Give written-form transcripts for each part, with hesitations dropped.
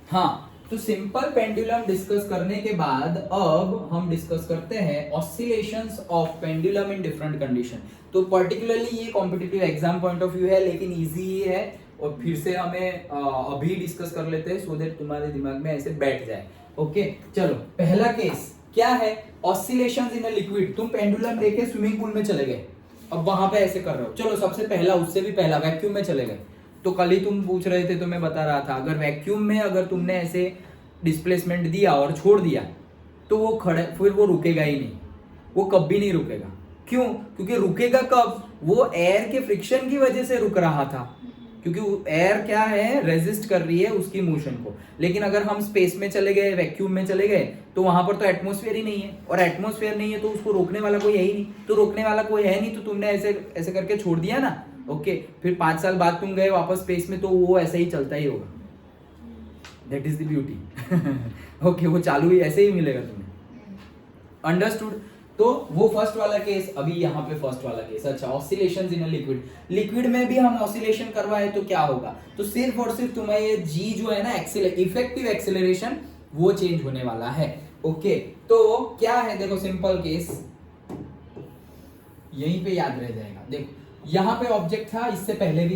हाँ, तो simple pendulum discuss करने के बाद अब हम डिस्कस करते हैं oscillations of pendulum in different condition. तो पर्टिकुलरली ये competitive exam point of view है, लेकिन इजी ही है और फिर से हमें अभी डिस्कस कर लेते हैं सो दैट तुम्हारे दिमाग में ऐसे बैठ जाए। ओके, चलो पहला केस क्या है, ऑसिलेशंस इन अ लिक्विड। तुम पेंडुलम लेके स्विमिंग पूल में चले गए, अब वहां पे ऐसे कर रहे हो। चलो सबसे पहला, उससे भी पहला वैक्यूम में चले गए। तो कल ही तुम पूछ रहे थे तो मैं बता रहा था, अगर वैक्यूम में अगर तुमने ऐसे डिस्प्लेसमेंट दिया और छोड़ दिया तो वो खड़े, फिर वो रुकेगा ही नहीं, वो कभी नहीं रुकेगा। क्यों? क्योंकि रुकेगा कब, वो एयर के फ्रिक्शन की वजह से रुक रहा था, क्योंकि एयर क्या है, रेजिस्ट कर रही है उसकी मोशन को। लेकिन अगर हम स्पेस में चले गए, वैक्यूम में चले गए, तो वहां पर तो एटमॉस्फेयर ही नहीं है, और एटमॉस्फेयर नहीं है तो उसको रोकने वाला कोई है ही नहीं। तो रोकने वाला कोई है नहीं तो तुमने ऐसे ऐसे करके छोड़ दिया ना। ओके, फिर 5 साल बाद तुम गए वापस स्पेस में तो वो ऐसे ही चलता ही होगा। That is the beauty. Okay, वो चालू ही ऐसे ही मिलेगा तुम्हें। अंडरस्टूड? तो वो फर्स्ट वाला केस, अभी यहाँ पे फर्स्ट वाला केस। अच्छा, oscillations in a liquid, liquid में भी हम ऑसिलेशन करवाए तो क्या होगा, तो सिर्फ और सिर्फ तुम्हें ये जी जो है ना, इफेक्टिव एक्सेलरेशन, वो चेंज होने वाला है। ओके, तो क्या है, देखो सिंपल केस यहीं पे याद रह जाएगा। देखो यहाँ पे ऑब्जेक्ट था इससे पहले भी,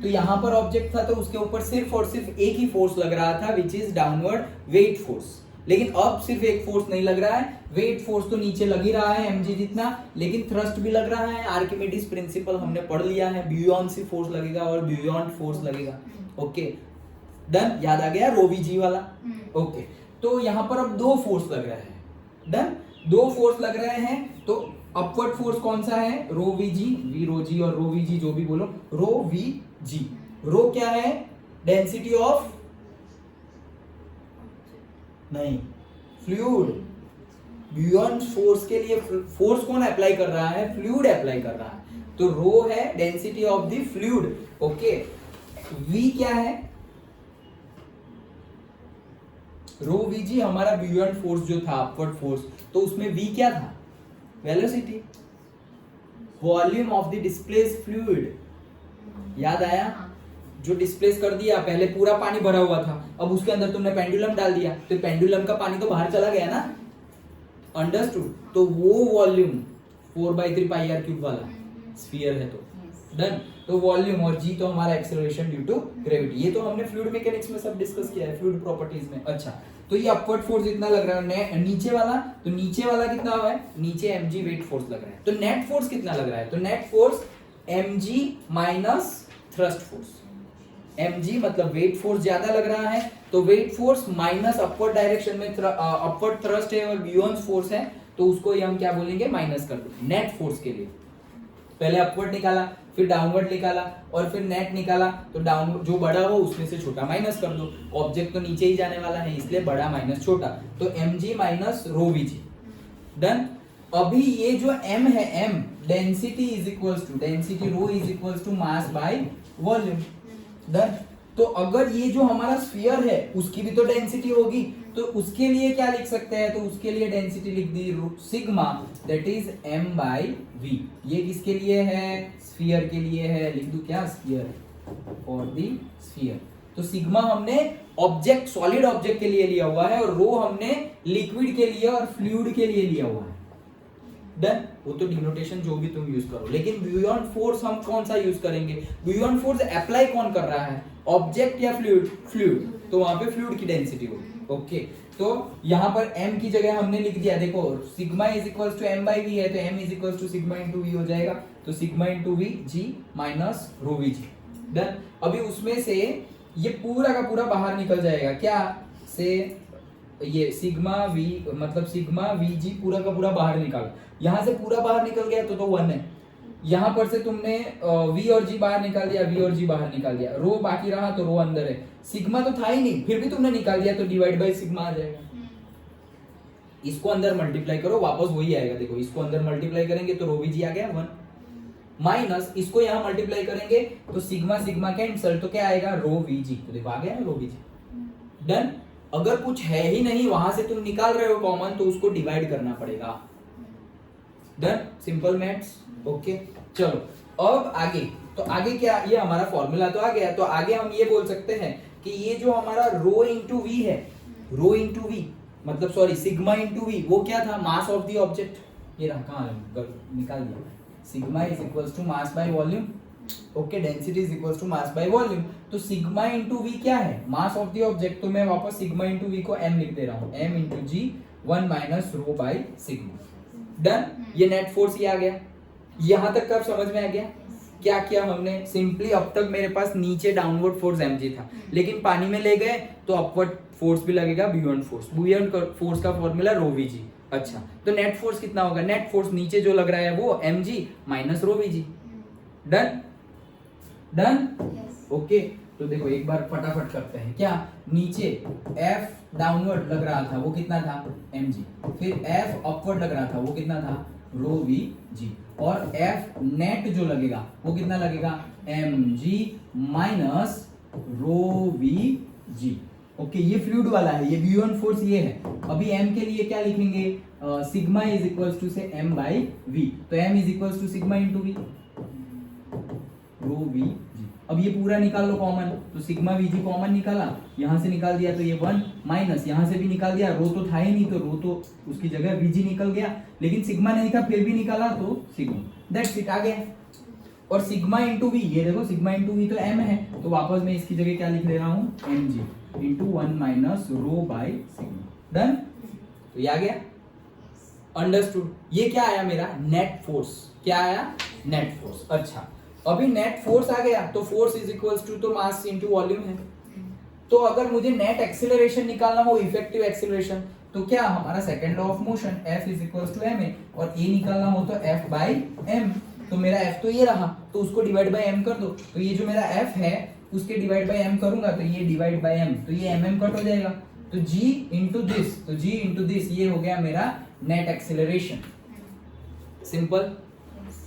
तो यहाँ पर ऑब्जेक्ट था तो उसके ऊपर सिर्फ और सिर्फ एक ही फोर्स लग रहा था, which is downward weight force. लेकिन अब सिर्फ एक फोर्स नहीं लग रहा है, वेट फोर्स तो नीचे लग ही रहा है mg जितना, लेकिन थ्रस्ट भी लग रहा है। आर्किमिडीज प्रिंसिपल हमने पढ़ लिया है, ब्यूयॉन्सी फोर्स लगेगा और ब्यूयॉन्ट फोर्स लगेगा। ओके डन, याद आ गया रो वी जी वाला। ओके, तो यहाँ पर अब दो फोर्स लग रहे हैं। डन, दो फोर्स लग रहे हैं, तो अपवर्ड फोर्स कौन सा है, रो वी जी, वी रो जी और रो वी जी, जो भी बोलो, रो वी जी। रो क्या है, डेंसिटी ऑफ, नहीं, फ्लूइड। ब्यूयॉन्ड फोर्स के लिए फोर्स कौन अप्लाई कर रहा है, फ्लूइड अप्लाई कर रहा है, तो रो है density of the fluid. Okay, V क्या है, रो वी जी हमारा ब्यूयॉन्ड फोर्स जो था, अपवर्ड फोर्स, तो उसमें वी क्या था, velocity, volume of the displaced fluid. याद आया, जो डिस्प्लेस कर दिया, पहले पूरा पानी भरा हुआ था, अब उसके अंदर तुमने पेंडुलम डाल दिया तो पेंडुलम का पानी तो बाहर चला गया ना। अंडरस्टूड? तो वो वॉल्यूम 4/3 पाई आर क्यूब वाला स्फीयर है, तो डन। तो वॉल्यूम और जी तो हमारा एक्सेलरेशन ड्यू टू ग्रेविटी। ये तो हमने फ्लूइड मैकेनिक्स में सब डिस्कस किया है, फ्लूइड प्रॉपर्टीज में। अच्छा, तो ये अपवर्ड फोर्स इतना लग रहा है, नीचे वाला, तो नीचे वाला कितना हुआ है, नीचे mg वेट फोर्स लग रहा है, तो नेट फोर्स कितना लग रहा है, तो net force mg minus thrust force. mg मतलब वेट फोर्स ज्यादा लग रहा है, तो weight force minus upward direction में अपवर्ड थ्रस्ट है और बियॉन्ड फोर्स है, तो उसको हम क्या बोलेंगे, माइनस कर दो। नेट फोर्स के लिए पहले अपवर्ड निकाला, फिर डाउनवर्ड निकाला और फिर नेट निकाला, तो डाउनवर्ड जो बड़ा हो उसमें से छोटा माइनस कर दो। ऑब्जेक्ट तो नीचे ही जाने वाला है, इसलिए बड़ा माइनस छोटा, तो mg minus rho V G. Done. अभी ये जो m है, m density is equals to, density rho is equals to mass by volume. Done. तो अगर ये जो हमारा स्फीयर है उसकी भी तो डेंसिटी होगी, तो उसके लिए क्या लिख सकते हैं, तो उसके लिए डेंसिटी लिख दी sigma, that is m by v। ये किसके लिए है, स्फीयर के लिए है, लिख दूं क्या, स्फीयर फॉर द स्फीयर। तो सिग्मा हमने ऑब्जेक्ट, सॉलिड ऑब्जेक्ट के लिए लिया हुआ है, और रो हमने लिक्विड के लिए और फ्लूइड के लिए लिया हुआ है। डन। वो तो डिनोटेशन जो भी तुम यूज करो, लेकिन ब्यूयॉन्ड फोर्स हम कौन सा यूज करेंगे, ब्यूयॉन्ड फोर्स अप्लाई कौन कर रहा है, ऑब्जेक्ट या फ्लूइड, फ्लूइड, तो वहां पे फ्लूइड की डेंसिटी होगी। ओके, तो यहाँ पर m की जगह हमने लिख दिया, देखो sigma is equals to m by V है, तो m is equals to sigma into V हो जाएगा, तो sigma into V G minus rho V G. Done. अभी उसमें से ये पूरा का पूरा बाहर निकल जाएगा, क्या से, ये सिग्मा वी मतलब सिग्मा वी जी पूरा का पूरा बाहर निकाल, यहां से पूरा बाहर निकल गया तो 1 है, यहां पर से तुमने v और g बाहर निकाल दिया, v और g बाहर निकाल दिया, रो बाकी रहा तो रो अंदर है, सिग्मा तो था ही नहीं, फिर भी तुमने निकाल दिया तो डिवाइड बाय सिग्मा आ जाएगा। इसको अंदर मल्टीप्लाई करो, वापस वही आएगा। देखो इसको अंदर मल्टीप्लाई करेंगे तो रो वी जी आ गया 1, माइनस इसको यहां मल्टीप्लाई करेंगे तो सिग्मा सिग्मा कैंसल, तो क्या आएगा, रो वी जी, तो देखो आ गया रो वी जी। डन। अगर कुछ है ही नहीं, वहां से तुम निकाल रहे हो कॉमन, तो उसको डिवाइड करना पड़ेगा। Done, simple maths. ओके, चलो अब आगे, तो आगे क्या, ये हमारा फॉर्मूला तो आ गया, तो आगे हम ये बोल सकते हैं कि ये जो हमारा रो इंटू वी है, रो इंटू वी मतलब सॉरी सिग्मा इंटू वी, वो क्या था, मास ऑफ द ऑब्जेक्ट। ये रहा, कहाँ निकाल दिया, sigma is equals to mass by volume. Okay, density is equals to mass by volume. तो सिग्मा इंटू वी क्या है, मास ऑफ द ऑब्जेक्ट। तो मैं वापस सिग्मा इंटू वी को m लिख दे रहा हूँ, m into G 1 minus rho by sigma. Done. ये नेट फोर्स ये आ गया। यहां तक कब समझ में आ गया क्या किया हमने? सिंपली अब तक मेरे पास नीचे डाउनवर्ड फोर्स mg था, लेकिन पानी में ले गए तो अपवर्ड फोर्स भी लगेगा, बुयंट फोर्स। बुयंट फोर्स का फॉर्मूला रो वीजी। अच्छा, तो नेट फोर्स कितना होगा? नेट फोर्स नीचे जो लग रहा है वो mg minus rho V G. Done done. Okay, तो देखो एक बार फटाफट करते हैं। क्या नीचे F डाउनवर्ड लग रहा था वो कितना था? mg। फिर F अपवर्ड लग रहा था वो कितना था? रो वी जी। और F नेट जो लगेगा वो कितना लगेगा? mg माइनस रो वी जी। ओके, ये फ्लूइड वाला है, ये बुयंट फोर्स ये है। अभी m के लिए क्या लिखेंगे? सिग्मा इज इक्वल्स टू से m बाई v। तो m is equals to sigma into v, rho V G. अब ये पूरा निकाल लो कॉमन, तो सिग्मा वी जी कॉमन निकाला, यहां से निकाल दिया तो ये 1 माइनस यहां से भी निकाल दिया, रो तो था ही नहीं तो रो तो उसकी जगह वी जी निकल गया, लेकिन सिग्मा नहीं था फिर भी निकाला तो सिग्मा, दैट्स इट, आ गया। और सिग्मा इंटू वी, ये देखो सिग्मा इंटू वी तो m है, तो वापस मैं इसकी जगह क्या लिख दे रहा हूँ? mg into 1 minus rho by sigma. Done. तो ये आ गया, अंडरस्टूड। ये क्या आया मेरा? Net force. क्या आया? Net force. अच्छा, अभी नेट फोर्स आ गया तो फोर्स इज इक्वल्स टू तो मास इंटू वॉल्यूम है। तो अगर मुझे नेट एक्सीलरेशन निकालना हो, इफेक्टिव एक्सीलरेशन, तो क्या हमारा second law of motion F is equals to ma, और a निकालना हो तो F बाय m। तो मेरा F तो ये रहा, तो उसको डिवाइड बाय m कर दो, तो ये जो मेरा F है उसके डिवाइड बाय m करूंगा तो ये डिवाइड बाय m, तो ये mm कट हो जाएगा, तो g इंटू दिस, तो g इंटू दिस, ये हो गया मेरा नेट एक्सीलरेशन। सिंपल,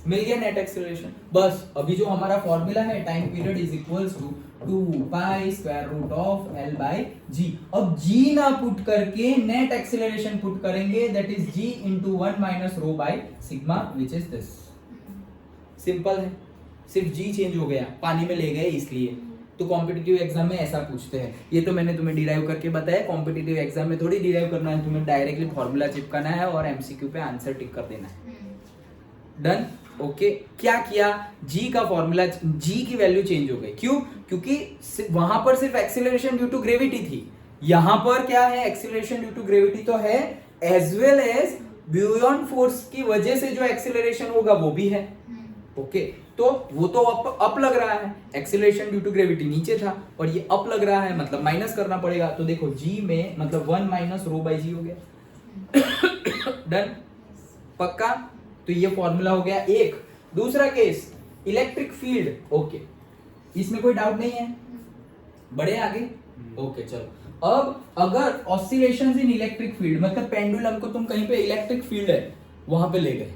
मिल गया नेट एक्सीलरेशन। बस अभी जो हमारा फॉर्मूला है time period is equals to 2 pi square root of L by G। अब G ना पुट करके नेट एक्सीलरेशन पुट करेंगे, that is G into 1 minus rho by sigma which is this. Simple है, सिर्फ G चेंज हो गया, पानी में ले गए इसलिए। तो कॉम्पिटिटिव एग्जाम में ऐसा पूछते हैं। ये तो मैंने तुम्हें डिराइव करके बताया, कॉम्पिटिटिव एग्जाम में थोड़ी डिराइव करना है, तुम्हें डायरेक्टली फॉर्मूला चिपकाना है और एमसीक्यू पे आंसर टिक कर देना है। डन। ओके, क्या किया? G का फॉर्मूला, G की वैल्यू चेंज हो गई। क्यों? क्योंकि वहां पर सिर्फ एक्सीलरेशन ड्यू टू ग्रेविटी थी, यहां पर क्या है? एक्सीलरेशन ड्यू टू ग्रेविटी तो है, एज वेल एज बुयंट फोर्स की वजह से जो एक्सीलरेशन होगा वो भी है। ओके, तो वो तो अप लग रहा है, एक्सीलरेशन ड्यू टू ग्रेविटी नीचे था और ये अप लग रहा है, मतलब माइनस करना पड़ेगा। तो देखो G में मतलब 1 माइनस रो बाई जी हो गया। डन, पक्का? तो ये फॉर्मूला हो गया एक। दूसरा केस, इलेक्ट्रिक फील्ड। ओके, इसमें कोई डाउट नहीं है, बढ़े आगे? ओके, चलो। अब अगर ऑसिलेशंस इन इलेक्ट्रिक फील्ड, मतलब पेंडुलम को तुम कहीं पे इलेक्ट्रिक फील्ड है वहां पे ले गए।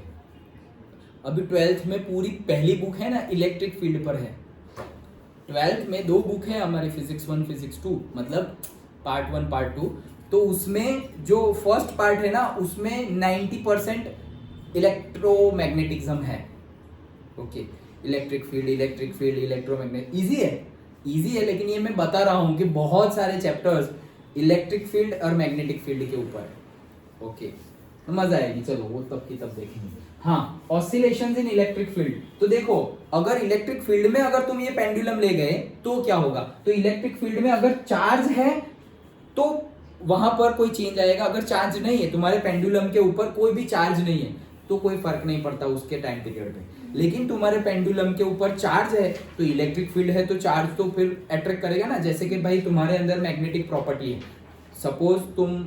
अभी 12th में पूरी पहली बुक है ना इलेक्ट्रिक फील्ड पर है। 12th में 2 बुक है हमारे, फिजिक्स 1 फिजिक्स 2, मतलब पार्ट 1 पार्ट 2। तो उसमें जो फर्स्ट पार्ट है ना उसमें 90% इलेक्ट्रोमैग्नेटिज्म है। Okay, electric field electromagnet, easy है, लेकिन ये मैं बता रहा हूं कि बहुत सारे चैप्टर्स इलेक्ट्रिक फील्ड और मैग्नेटिक फील्ड के ऊपर है। ओके, तो मजा आएगी, चलो वो तब की तब देखेंगे। हाँ, ऑसिलेशंस इन इलेक्ट्रिक फील्ड। तो देखो, अगर इलेक्ट्रिक फील्ड में अगर तुम ये पेंडुलम ले गए तो क्या होगा? तो इलेक्ट्रिक फील्ड में अगर चार्ज है तो वहां पर कोई चेंज आएगा, अगर चार्ज नहीं है, तुम्हारे पेंडुलम के ऊपर कोई भी चार्ज नहीं है, तो कोई फर्क नहीं पड़ता उसके टाइम पीरियड पे। लेकिन तुम्हारे पेंडुलम के ऊपर चार्ज है तो इलेक्ट्रिक फील्ड है, तो चार्ज तो फिर अट्रैक्ट करेगा ना। जैसे कि भाई तुम्हारे अंदर मैग्नेटिक प्रॉपर्टी है, सपोज तुम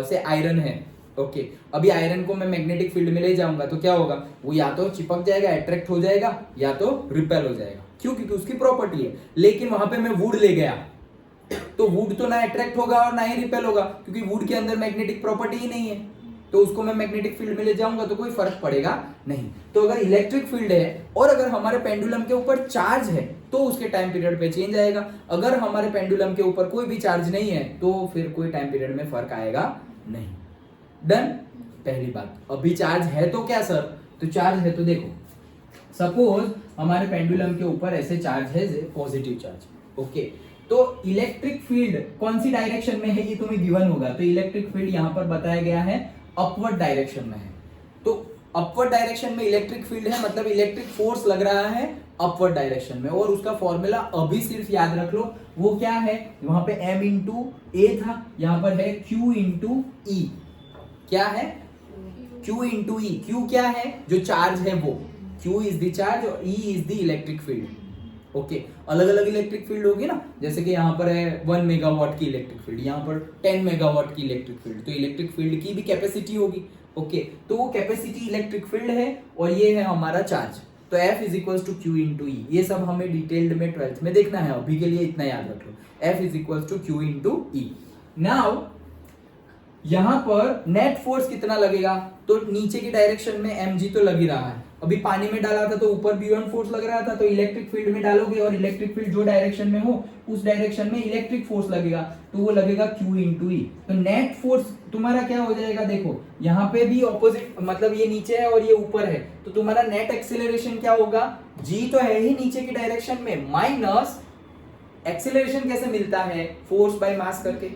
से आयरन है। ओके, अभी आयरन को मैं मैग्नेटिक फील्ड में ले जाऊंगा तो क्या होगा? वो या तो चिपक जाएगा, अट्रैक्ट हो जाएगा, या तो रिपेल हो जाएगा। क्यों? क्योंकि उसकी प्रॉपर्टी है। लेकिन वहां पे मैं वुड ले गया तो वुड तो ना अट्रैक्ट होगा और ना ही रिपेल होगा, क्योंकि वुड के अंदर मैग्नेटिक प्रॉपर्टी ही नहीं है। तो उसको मैं मैग्नेटिक फील्ड में ले जाऊंगा तो कोई फर्क पड़ेगा नहीं। तो अगर इलेक्ट्रिक फील्ड है और अगर हमारे पेंडुलम के ऊपर चार्ज है तो उसके टाइम पीरियड पे चेंज आएगा। अगर हमारे पेंडुलम के ऊपर कोई भी चार्ज नहीं है तो फिर कोई टाइम पीरियड में फर्क आएगा नहीं। डन, पहली बात। अभी चार्ज है तो क्या सर? तो चार्ज है तो देखो, सपोज हमारे पेंडुलम के ऊपर ऐसे चार्ज है, पॉजिटिव चार्ज। ओके, तो इलेक्ट्रिक फील्ड कौन सी डायरेक्शन में है ये तुम्हें गिवन होगा, तो इलेक्ट्रिक फील्ड यहां पर बताया गया है अपवर्ड डायरेक्शन में है। तो अपवर्ड डायरेक्शन में इलेक्ट्रिक फील्ड है मतलब इलेक्ट्रिक फोर्स लग रहा है अपवर्ड डायरेक्शन में, और उसका फॉर्मूला अभी सिर्फ याद रख लो, वो क्या है, वहां पे m इंटू ए था, यहां पर है q इंटू ई। क्या है, q इंटू ई। q क्या है, जो चार्ज है वो, q इज द चार्ज और e is the electric field. Okay, अलग अलग इलेक्ट्रिक फील्ड होगी ना, जैसे कि यहाँ पर है 1 मेगावाट की इलेक्ट्रिक फील्ड, यहाँ पर 10 मेगावाट की इलेक्ट्रिक फील्ड, तो इलेक्ट्रिक फील्ड की भी कैपेसिटी होगी। ओके, तो वो कैपेसिटी इलेक्ट्रिक फील्ड है और ये है हमारा चार्ज, तो F is equal to Q into E. ये सब हमें डिटेल्ड में 12th में देखना है, अभी के लिए इतना याद रख लो, F is equal to Q into E. Now यहां पर नेट फोर्स कितना लगेगा, तो नीचे की डायरेक्शन में mg तो लग ही रहा है, अभी पानी में डाला था तो ऊपर B1 फोर्स लग रहा था, तो इलेक्ट्रिक फील्ड में डालोगे और इलेक्ट्रिक फील्ड जो डायरेक्शन में हो उस डायरेक्शन में इलेक्ट्रिक फोर्स लगेगा, तो वो लगेगा Q इंटू ई। तो नेट फोर्स तुम्हारा क्या हो जाएगा, देखो यहाँ पे भी ऑपोजिट, मतलब ये नीचे है और ये ऊपर है, तो तुम्हारा नेट एक्सेलरेशन क्या होगा, g तो है ही नीचे की डायरेक्शन में, माइनस एक्सेलरेशन कैसे मिलता है, फोर्स बाय मास करके,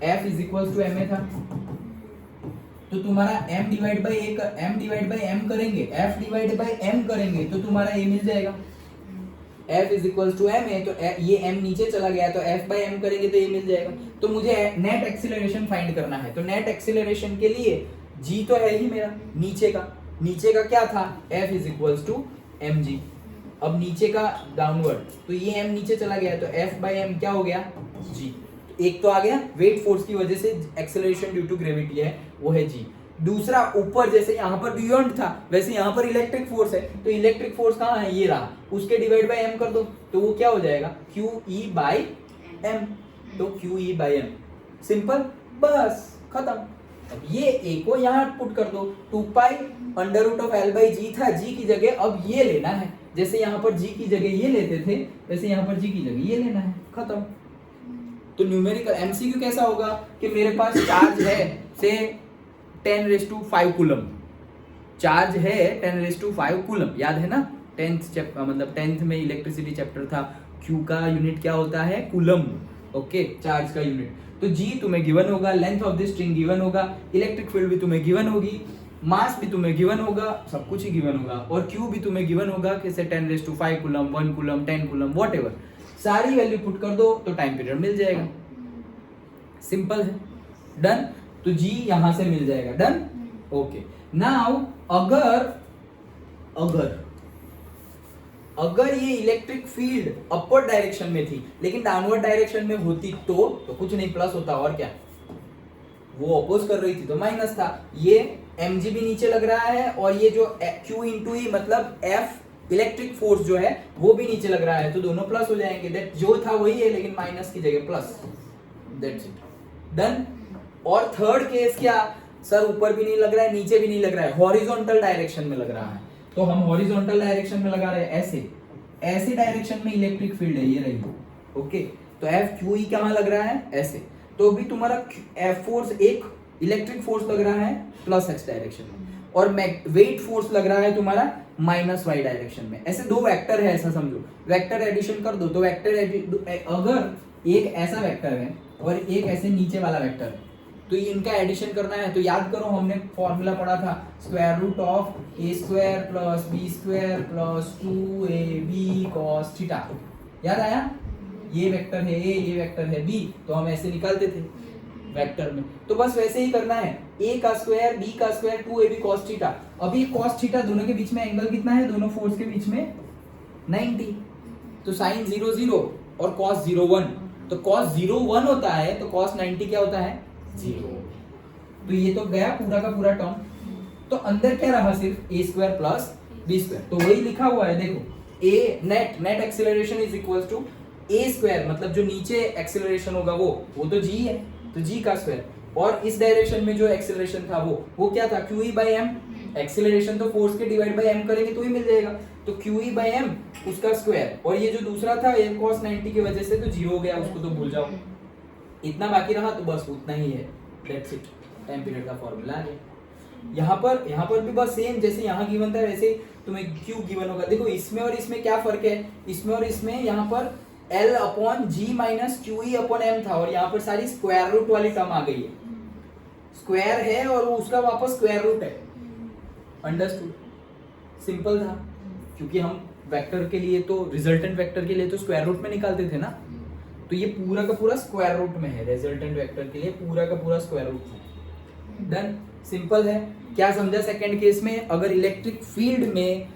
F is equal to ma था, तो तुम्हारा m डिवाइड बाय m करेंगे, F डिवाइड बाय m करेंगे तो तुम्हारा ये मिल जाएगा, F is equal to m है, तो ये m नीचे चला गया तो F बाय m करेंगे तो ये मिल जाएगा। तो मुझे नेट एक्सीलरेशन फाइंड करना है, तो नेट एक्सीलरेशन के लिए g तो है ही मेरा नीचे का क्या था, F is equal to mg। अब नीचे का डाउनवर्ड, तो ये m नीचे चला गया तो F बाय m क्या हो गया, g। एक तो आ गया वेट फोर्स की वजह से एक्सेलरेशन ड्यू टू ग्रेविटी है, वो है g। दूसरा ऊपर जैसे यहाँ पर बियॉन्ड था वैसे यहाँ पर इलेक्ट्रिक फोर्स है, तो इलेक्ट्रिक फोर्स कहाँ है, ये रहा, उसके डिवाइड बाय m कर दो तो वो क्या हो जाएगा, QE बाय m, तो QE बाय m, सिंपल, बस खत्म। अब ये a को यहाँ पुट कर दो, 2 pi under root of l by g था, g की जगह अब ये लेना है, जैसे यहाँ पर g की जगह ये लेते थे वैसे यहाँ पर g की जगह ये लेना है, खत्म। तो न्यूमेरिकल एमसीक्यू कैसा होगा कि मेरे पास चार्ज है से 10⁵ कूलम, चार्ज है 10⁵ कूलम, याद है ना, 10th मतलब 10th में इलेक्ट्रिसिटी चैप्टर था, Q का यूनिट क्या होता है, कूलम। ओके, चार्ज का यूनिट, तो G तुम्हें गिवन होगा, length of the string given होगा, इलेक्ट्रिक फील्ड भी तुम्हें गिवन होगी, मास भी तुम्हें गिवन होगा, सब कुछ ही गिवन होगा, और Q भी तुम्हें गिवन होगा कि 10⁵ कूलम, 1 कूलम, 10 कूलम, व्हाटएवर, सारी वैल्यू पुट कर दो तो टाइम पीरियड मिल जाएगा, सिंपल है, डन। तो G यहां से मिल जाएगा, डन। ओके, नाउ अगर ये इलेक्ट्रिक फील्ड अपवर्ड डायरेक्शन में थी लेकिन डाउनवर्ड डायरेक्शन में होती तो कुछ नहीं, प्लस होता, और क्या, वो अपोज कर रही थी तो माइनस था, ये mg भी नीचे लग रहा है और ये जो q इंटू ई मतलब F इलेक्ट्रिक फोर्स जो है वो भी नीचे लग रहा है, तो दोनों प्लस हो जाएंगे, दैट जो था वही है लेकिन माइनस की जगह प्लस, दैट्स इट, डन। और थर्ड केस क्या, सर ऊपर भी नहीं लग रहा है नीचे भी नहीं लग रहा है, हॉरिजॉन्टल डायरेक्शन में लग रहा है, तो हम हॉरिजॉन्टल डायरेक्शन में लगा रहे हैं, ऐसे डायरेक्शन में इलेक्ट्रिक फील्ड है, ये रही, ओके, तो F Q E कहाँ लग रहा है, ऐसे, तो भी तुम्हारा F फोर्स एक इलेक्ट्रिक फोर्स लग रहा है प्लस x डायरेक्शन में, और वेट फोर्स लग रहा है तुम्हारा माइनस y डायरेक्शन में, ऐसे दो वेक्टर है, ऐसा समझो, वेक्टर एडिशन कर दो, तो वेक्टर अगर एक ऐसा वेक्टर है और एक ऐसे नीचे वाला वेक्टर है, तो इनका एडिशन करना है, तो याद करो हमने फॉर्मूला पढ़ा था, square root of a² plus b² plus 2ab cos theta, याद आया, ये वेक्टर है a, ये वेक्टर है b, तो हम ऐसे निकालते थे वेक्टर में, तो बस वैसे ही करना है, a का स्क्वायर b का स्क्वायर 2ab cos थीटा। अभी cos थीटा दोनों के बीच में एंगल कितना है, दोनों फोर्स के बीच में 90, तो sin 0 0 और cos 0 1, तो cos 0 1 होता है तो cos 90 क्या होता है, 0, तो ये तो गया पूरा का पूरा टर्म, तो अंदर क्या रहा, सिर्फ a² प्लस b², तो वही लिखा हुआ है, देखो a net acceleration is equal to a², मतलब जो नीचे एक्सीलरेशन होगा वो तो g है, तो g का स्क्वायर, और इस डायरेक्शन में जो एक्सीलरेशन था वो क्या था, QE बाय m, एक्सीलरेशन तो फोर्स के डिवाइड बाय m करेंगे तो ही मिल जाएगा, तो QE बाय m उसका स्क्वायर, और ये जो दूसरा था ये cos 90 की वजह से तो 0 हो गया, उसको तो भूल जाओ, इतना बाकी रहा, तो बस उतना ही है, दैट्स इट, टाइम पीरियड का फॉर्मूला आ गया। यहाँ पर भी बस सेम जैसे यहाँ गिवन था वैसे तुम्हें Q गिवन होगा, देखो इसमें और इसमें क्या फर्क है, इसमें और इसमें यहाँ पर L upon G minus Q E upon M था, और यहाँ पर सारी स्क्वायर रूट वाली टर्म आ गई है, स्क्वायर है और वो उसका वापस स्क्वायर रूट है। अंडरस्टूड? सिंपल था, क्योंकि हम वेक्टर के लिए तो रिजल्टेंट वेक्टर के लिए तो स्क्वायर रूट में निकालते थे ना, तो ये पूरा का पूरा स्क्वायर रूट में है, रिजल्टेंट वेक्टर के लिए पूरा का पूरा स्क्वायर रूट में। डन, सिंपल है। क्या समझा सेकंड केस में? अगर इलेक्ट्रिक फील्ड में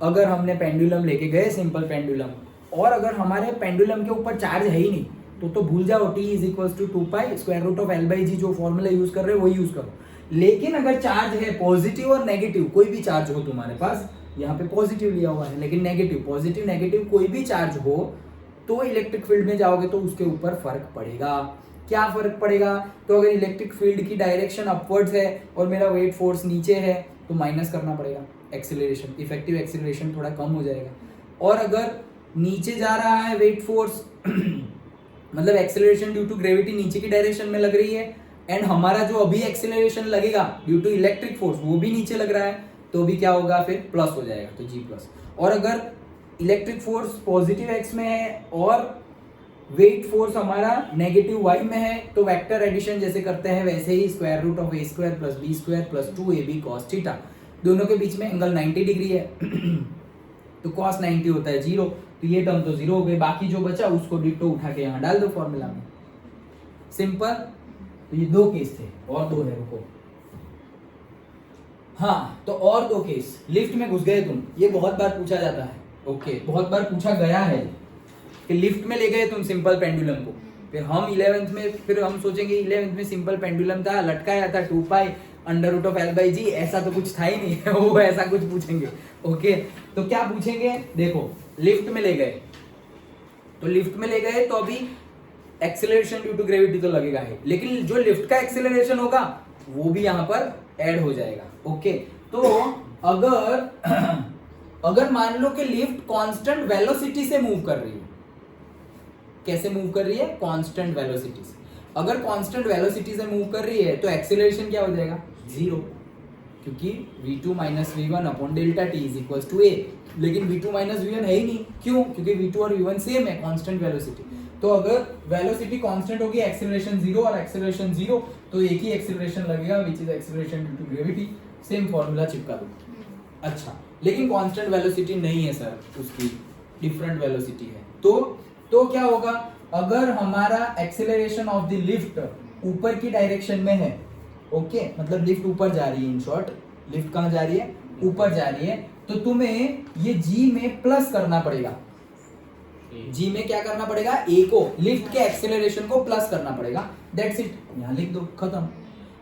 अगर हमने पेंडुलम लेके गए, सिंपल पेंडुलम, और अगर हमारे पेंडुलम के ऊपर चार्ज है ही नहीं, तो भूल जाओ, t is equal to 2 square root of L by G, जो फॉर्मूला यूज कर रहे हो वही यूज करो। लेकिन अगर चार्ज है पॉजिटिव और नेगेटिव, कोई भी चार्ज हो तुम्हारे पास, यहाँ पे पॉजिटिव लिया हुआ है लेकिन नेगेटिव, पॉजिटिव नेगेटिव कोई भी चार्ज हो, तो इलेक्ट्रिक फील्ड में जाओगे तो उसके ऊपर फर्क पड़ेगा। क्या फर्क पड़ेगा? तो अगर इलेक्ट्रिक फील्ड की डायरेक्शन अपवर्ड्स है और मेरा वेट फोर्स नीचे है, तो माइनस करना पड़ेगा एक्सीलरेशन, इफेक्टिव एक्सीलरेशन थोड़ा कम हो जाएगा। और अगर नीचे जा रहा है वेट फोर्स मतलब एक्सीलरेशन ड्यू टू ग्रेविटी नीचे की डायरेक्शन में लग रही है, एंड हमारा जो अभी एक्सीलरेशन लगेगा ड्यू टू इलेक्ट्रिक फोर्स वो भी नीचे लग रहा है, तो भी क्या होगा? फिर प्लस हो जाएगा, तो जी प्लस। और अगर इलेक्ट्रिक फोर्स पॉजिटिव एक्स में है और वेट फोर्स हमारा नेगेटिव वाई में है, तो वेक्टर एडिशन जैसे करते हैं वैसे ही square root of A square plus B square plus 2ab cos theta, दोनों के बीच में एंगल 90 डिग्री है तो cos 90 होता है 0, तो ये टर्म तो 0 हो गए, बाकी जो बचा उसको डिटो उठा के यहाँ डाल दो फॉर्मूला में। सिंपल। तो ये 2 केस थे, और 2 है, रुको। हाँ, तो और 2 केस। लिफ्ट में घुस गए तुम, ये बहुत बार पूछा जाता है, ओके, बहुत बार पूछा गया है कि लिफ्ट में ले गए तुम सिंपल पेंडुलम को, फिर हम 11th में, फिर हम सोचेंगे 11th में सिंपल पेंडुलम था, लटकाया था 2 under root of L by G, ऐसा तो कुछ था ही नहीं वो ऐसा कुछ पूछेंगे। ओके, तो क्या पूछेंगे? देखो, लिफ्ट में ले गए, तो लिफ्ट में ले गए तो अभी एक्सेलरेशन ड्यू टू ग्रेविटी तो लगेगा ही, लेकिन जो लिफ्ट का एक्सेलरेशन होगा वो भी यहाँ पर ऐड हो जाएगा। ओके, तो अगर मान लो कि लिफ्ट कांस्टेंट वेलोसिटी से मूव कर रही है, कैसे मूव कर रही है? कांस्टेंट वेलोसिटी से। अगर कांस्टेंट वेलोसिटी से मूव कर रही है तो एक्सीलरेशन क्या हो जाएगा? 0, क्योंकि v2 minus v1 upon delta t is equal to a, लेकिन v2 माइनस v1 है ही नहीं। क्यों? क्योंकि v2 और v1 सेम है, कांस्टेंट वेलोसिटी। तो अगर वेलोसिटी कांस्टेंट होगी, एक्सीलरेशन 0 और एक्सीलरेशन 0, तो एक ही एक्सीलरेशन लगेगा which is acceleration due to gravity. Same formula चिपका दो। अच्छा, लेकिन कांस्टेंट वेलोसिटी नहीं है सर, उसकी डिफरेंट वेलोसिटी है, तो क्या होगा? अगर हमारा एक्सेलरेशन ऑफ द लिफ्ट ऊपर की डायरेक्शन में है, ओके, मतलब लिफ्ट ऊपर जा रही है, इन शॉर्ट लिफ्ट कहां जा रही है? ऊपर जा रही है, तो तुम्हें ये जी में प्लस करना पड़ेगा। जी में क्या करना पड़ेगा? ए को, लिफ्ट के एक्सेलरेशन को प्लस करना पड़ेगा, दैट्स इट, यहां लिख दो, खत्म।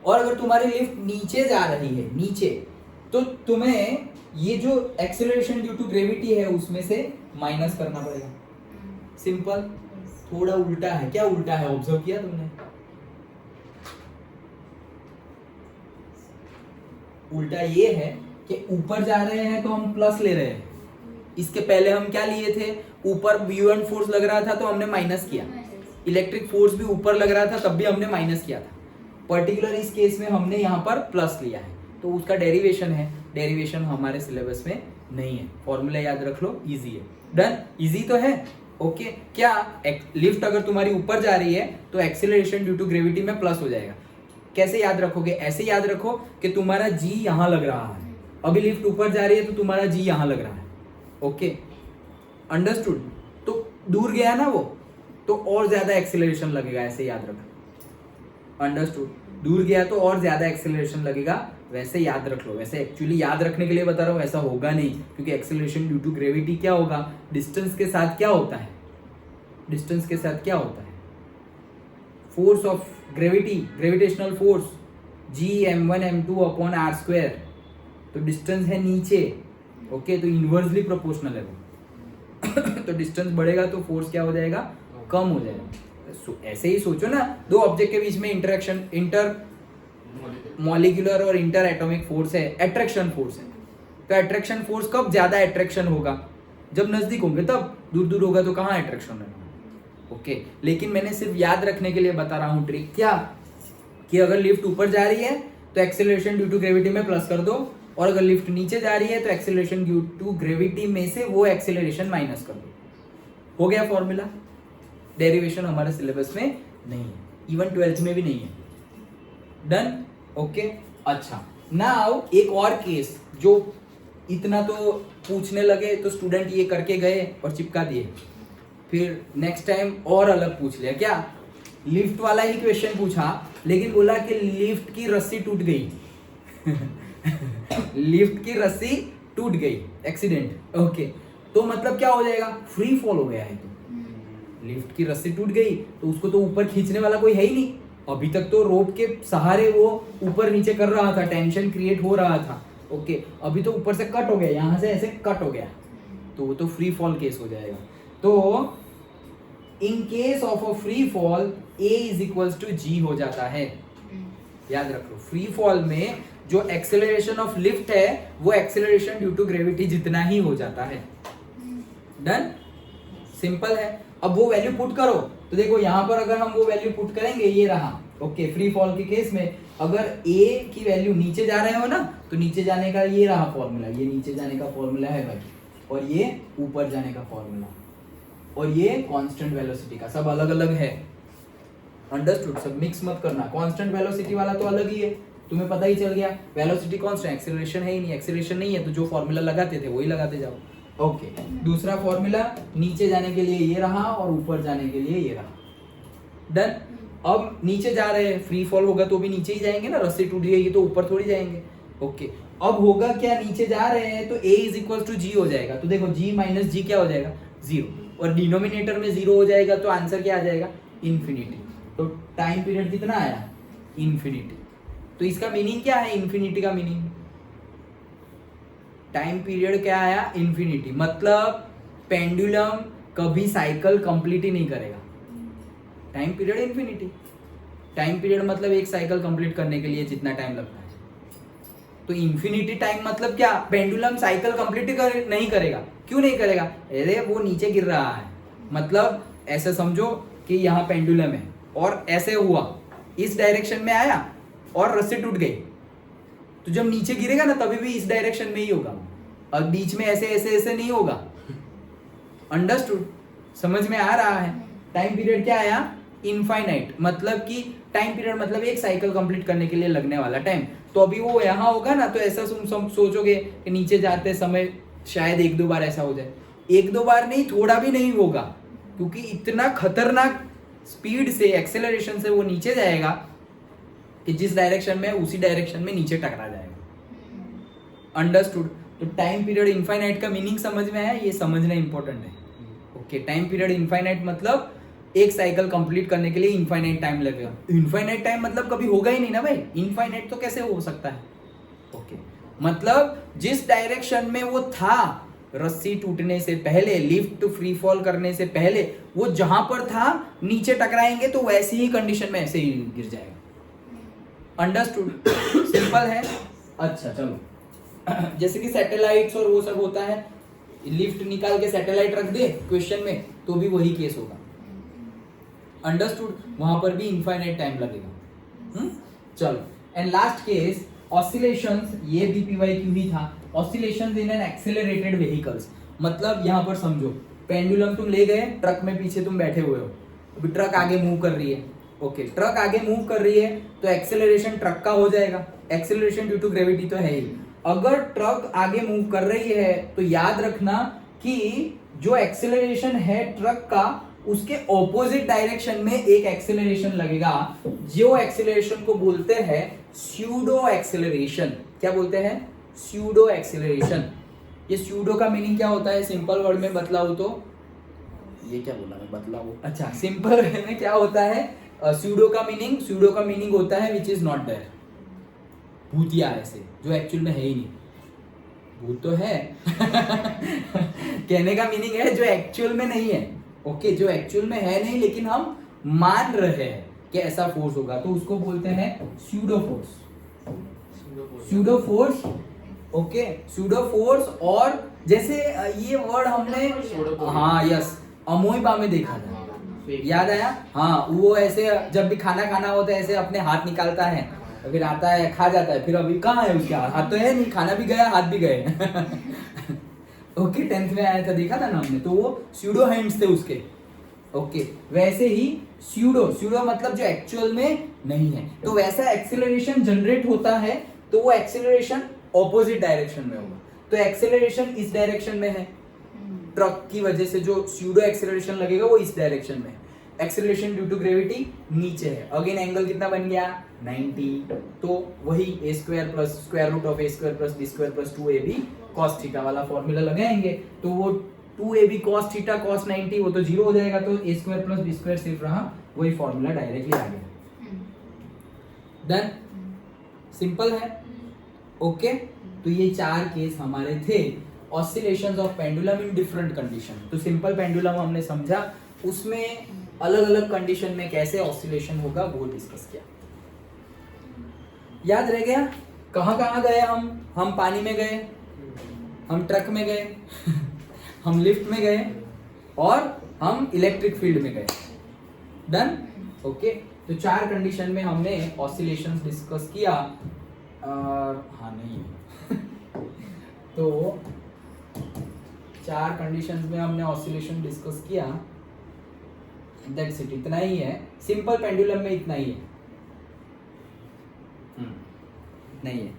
और अगर तुम्हारी लिफ्ट नीचे जा रही है, नीचे, तो तुम्हें ये जो एक्सेलरेशन ड्यू टू ग्रेविटी है उसमें से माइनस करना पड़ेगा। सिंपल। थोड़ा उल्टा है। क्या उल्टा है? ऑब्जर्व किया तुमने? उल्टा ये है कि ऊपर जा रहे हैं तो हम प्लस ले रहे हैं, इसके पहले हम क्या लिए थे? ऊपर v1 फोर्स लग रहा था तो हमने माइनस किया, इलेक्ट्रिक फोर्स भी ऊपर लग रहा था तब भी हमने माइनस किया था। पर्टिकुलर इस केस में हमने यहाँ पर प्लस लिया है, तो उसका डेरिवेशन है, डेरिवेशन हमारे सिलेबस में नहीं है, फॉर्मूला याद रख लो, इजी है। डन, इजी तो है। ओके, क्या लिफ्ट अगर तुम्हारी ऊपर जा रही है तो एक्सीलरेशन ड्यू टू ग्रेविटी में प्लस हो जाएगा। कैसे याद रखोगे? ऐसे याद रखो कि तुम्हारा जी यहां लग रहा है, अभी लिफ्ट ऊपर जा रही है तो तुम्हारा जी यहां लग रहा है। Okay, understood? तो दूर गया ना वो, तो और ज्यादा एक्सीलरेशन लगेगा, ऐसे याद रखो। अंडरस्टूड? दूर गया तो और ज्यादा एक्सीलरेशन लगेगा, वैसे याद रख लो। वैसे एक्चुअली याद रखने के लिए बता रहा हूँ, ऐसा होगा नहीं, क्योंकि एक्सीलरेशन ड्यू टू ग्रेविटी क्या होगा? डिस्टेंस के साथ क्या होता है? डिस्टेंस के साथ क्या होता है? Force of gravity, gravitational force g m1 m2 upon r square. तो डिस्टेंस है नीचे, ओके, तो इनवर्सली प्रोपोर्शनल है वो तो डिस्टेंस बढ़ेगा तो फोर्स क्या हो जाएगा? कम हो जाएगा। ऐसे ही सोचो ना, दो ऑब्जेक्ट के बीच में इंटरेक्शन, इंटर मॉलिक्यूलर और इंटर एटॉमिक फोर्स है, अट्रैक्शन फोर्स है। तो अट्रैक्शन फोर्स कब ज्यादा अट्रैक्शन होगा? जब नजदीक होंगे तब, दूर दूर होगा तो कहाँ अट्रैक्शन होगा? ओके, लेकिन मैंने सिर्फ याद रखने के लिए बता रहा हूँ ट्रिक, क्या कि अगर लिफ्ट ऊपर जा रही है तो एक्सेलरेशन ड्यू टू ग्रेविटी में प्लस कर दो, और अगर लिफ्ट नीचे जा रही है तो एक्सेलरेशन ड्यू टू ग्रेविटी में से वो एक्सेलरेशन माइनस कर दो। हो गया फॉर्मूला, डेरिवेशन हमारे सिलेबस में नहीं है, इवन 12th में भी नहीं है। Done, okay. अच्छा, नाउ एक और केस, जो इतना तो पूछने लगे तो स्टूडेंट ये करके गए और चिपका दिए, फिर नेक्स्ट टाइम और अलग पूछ लिया। क्या? लिफ्ट वाला ही क्वेश्चन पूछा, लेकिन बोला कि लिफ्ट की रस्सी टूट गई लिफ्ट की रस्सी टूट गई, एक्सीडेंट। ओके, तो मतलब क्या हो जाएगा? फ्री फॉल हो गया है। तो लिफ्ट की रस्सी टूट गई तो उसको तो ऊपर खींचने वाला कोई है ही नहीं, अभी तक तो रोप के सहारे वो ऊपर नीचे कर रहा था, टेंशन क्रिएट हो रहा था। ओके, अभी तो ऊपर से कट हो गया, यहां से ऐसे कट हो गया, तो वो तो फ्री फॉल केस हो जाएगा। तो in case of a free fall A is equals to G हो जाता है। याद रखो, फ्री फॉल में जो एक्सेलरेशन ऑफ लिफ्ट है वो एक्सेलरेशन ड्यू टू ग्रेविटी जितना ही हो जाता है। डन, सिंपल है। अब वो वैल्यू पुट करो, तो देखो यहां पर अगर हम वो वैल्यू पुट करेंगे, ये रहा। ओके, फ्री फॉल के केस में अगर A की वैल्यू नीचे जा रहे हो ना, तो नीचे जाने का ये रहा फॉर्मूला, ये नीचे जाने का फॉर्मूला है भाई, और ये ऊपर जाने का फॉर्मूला, और ये कांस्टेंट वेलोसिटी का, सब अलग अलग है। अंडरस्टूड? सब मिक्स मत करना, कांस्टेंट वेलोसिटी वाला तो अलग ही है, तुम्हें पता ही चल गया। वेलोसिटी कांस्टेंट, एक्सेलरेशन है ही नहीं, एक्सेलरेशन नहीं है तो जो फॉर्मूला लगाते थे वही लगाते जाओ। ओके, दूसरा फॉर्मूला नीचे जाने के लिए ये रहा और ऊपर जाने के लिए ये रहा। डन। अब नीचे जा रहे हैं, फ्री फॉल होगा तो भी नीचे ही जाएंगे ना, रस्सी टूट गई तो ऊपर थोड़ी जाएंगे। ओके, अब होगा क्या, नीचे जा रहे हैं तो A is equal to G हो जाएगा, तो देखो G माइनस G क्या हो जाएगा? 0, और डिनोमिनेटर में 0 हो जाएगा तो आंसर क्या आ जाएगा? इन्फिनिटी। तो टाइम पीरियड कितना आया? इन्फिनिटी। तो इसका मीनिंग क्या है? इन्फिनिटी का मीनिंग, टाइम पीरियड क्या आया? इन्फिनिटी। मतलब पेंडुलम कभी साइकिल कंप्लीट ही नहीं करेगा, time period infinity. Time period मतलब एक साइकिल कंप्लीट करने के लिए जितना टाइम लगता है, तो इन्फिनिटी टाइम मतलब क्या? पेंडुलम साइकिल कंप्लीट नहीं करेगा। क्यों नहीं करेगा? अरे वो नीचे गिर रहा है, मतलब ऐसे समझो कि यहाँ पेंडुलम है और ऐसे हुआ, इस डायरेक्शन में आया और रस्सी टूट गई, तो जब नीचे गिरेगा ना तभी भी इस डायरेक्शन में ही होगा, और बीच में ऐसे ऐसे ऐसे नहीं होगा। अंडरस्टूड? समझ में आ रहा है? टाइम पीरियड क्या आया? इनफाइनाइट। मतलब कि टाइम पीरियड मतलब एक साइकिल कंप्लीट करने के लिए लगने वाला टाइम। तो अभी वो यहाँ होगा ना, तो ऐसा सोचोगे कि नीचे जाते समय शायद 1-2 बार ऐसा हो जाए, 1-2 बार नहीं, थोड़ा भी नहीं होगा, क्योंकि इतना खतरनाक स्पीड से, एक्सेलरेशन से वो नीचे जाएगा कि जिस डायरेक्शन में उसी डायरेक्शन में नीचे टकरा जाएगा। अंडरस्टूड? तो टाइम पीरियड इनफाइनाइट का मीनिंग समझ में आया? ये समझना इंपॉर्टेंट है। ओके, टाइम पीरियड इनफाइनाइट मतलब एक साइकिल कंप्लीट करने के लिए इनफाइनाइट टाइम लगेगा। इनफाइनाइट टाइम मतलब कभी होगा ही नहीं ना भाई, इनफाइनाइट तो कैसे हो सकता है? ओके, मतलब जिस डायरेक्शन में वो था रस्सी टूटने से पहले, लिफ्ट फ्री फॉल करने से पहले, वो जहां पर था नीचे टकराएंगे तो वैसी ही कंडीशन में ऐसे ही गिर जाएगा। अंडरस्टूड? सिंपल है। अच्छा चलो, जैसे कि सैटेलाइट्स और वो सब होता है, लिफ्ट निकाल के सैटेलाइट रख दे क्वेश्चन में तो भी वही केस होगा। अंडरस्टूड? वहां पर भी इनफाइनाइट टाइम लगेगा। चलो, एंड लास्ट केस ऑसिलेशंस, ये भी PYQ ही था। Oscillations in an accelerated vehicles, मतलब यहां पर समझो पेंडुलम तुम ले गए, ट्रक में पीछे तुम बैठे हुए हो, अभी ट्रक आगे मूव कर रही है। ओके, ट्रक आगे मूव कर रही है तो एक्सेलरेशन ट्रक का हो जाएगा, एक्सेलरेशन ड्यू टू ग्रेविटी तो है ही। अगर ट्रक आगे मूव कर रही है तो याद रखना कि जो एक्सेलरेशन है ट्रक का, उसके ऑपोजिट डायरेक्शन में एक एक्सेलरेशन लगेगा, जो एक्सेलरेशन को बोलते हैं स्यूडो एक्सेलरेशन। क्या बोलते हैं? Pseudo acceleration. ये स्यूडो का मीनिंग क्या होता है? सिंपल वर्ड में बतलाऊं तो, ये क्या बोला मैं, बतलाऊं, अच्छा सिंपल वर्ड में क्या होता है? स्यूडो का मीनिंग होता है विच इज नॉट देयर, भूतिया ऐसे, जो एक्चुअल में है ही नहीं। भूत तो है कहने का मीनिंग है जो एक्चुअल में नहीं है। ओके, जो एक्चुअल में है नहीं लेकिन हम मान रहे हैं कि ऐसा फोर्स होगा, तो उसको बोलते हैं pseudo force. Pseudo force, okay, pseudo force. और जैसे ये वर्ड हमने, हाँ यस, अमोइबा में देखा था, याद आया? हाँ, वो ऐसे जब भी खाना खाना होता है ऐसे अपने हाथ निकालता है, फिर आता है खा जाता है, फिर अभी कहाँ है उसके हाथ तो है नहीं, खाना भी गया हाथ भी गए ओके 10th में आया था, देखा था ना हमने, तो वो स्यूडो हैंड्स थे उसके। ओके वैसे ही स्यूडो मतलब जो एक्चुअल में नहीं है, तो वैसा एक्सेलरेशन जनरेट होता है तो वो एक्सेलरेशन ऑपोजिट डायरेक्शन में होगा। तो एक्सेलरेशन इस डायरेक्शन में है, ट्रक की वजह से जो स्यूडो एक्सेलरेशन लगेगा वो इस डायरेक्शन में है। एक्सेलरेशन ड्यू टू ग्रेविटी नीचे है। अगेन एंगल कितना बन गया 90, तो वही a square plus square root of a square plus b square plus 2ab cos theta वाला फॉर्मूला लगाएंगे, तो वो 2ab cos थीटा cos 90 वो तो जीरो हो जाएगा, तो a square plus b square सिर्फ रहा, वही फॉर्मूला डायरेक्टली आ गया। डन, सिंपल है। ओके तो ये 4 केस हमारे थे oscillations of pendulum in different condition. तो सिंपल पेंडुलम हमने समझा, उसमें अलग अलग कंडीशन में कैसे ऑसिलेशन होगा वो डिस्कस किया। याद रह गया कहाँ कहाँ गए हम पानी में गए, हम ट्रक में गए हम लिफ्ट में गए और हम इलेक्ट्रिक फील्ड में गए। डन। ओके तो 4 कंडीशन में हमने ऑसिलेशंस डिस्कस किया। हाँ नहीं तो 4 कंडीशंस में हमने ऑसिलेशन डिस्कस किया। दैट्स इट, इतना ही है। सिंपल पेंडुलम में इतना ही है, इतना ही है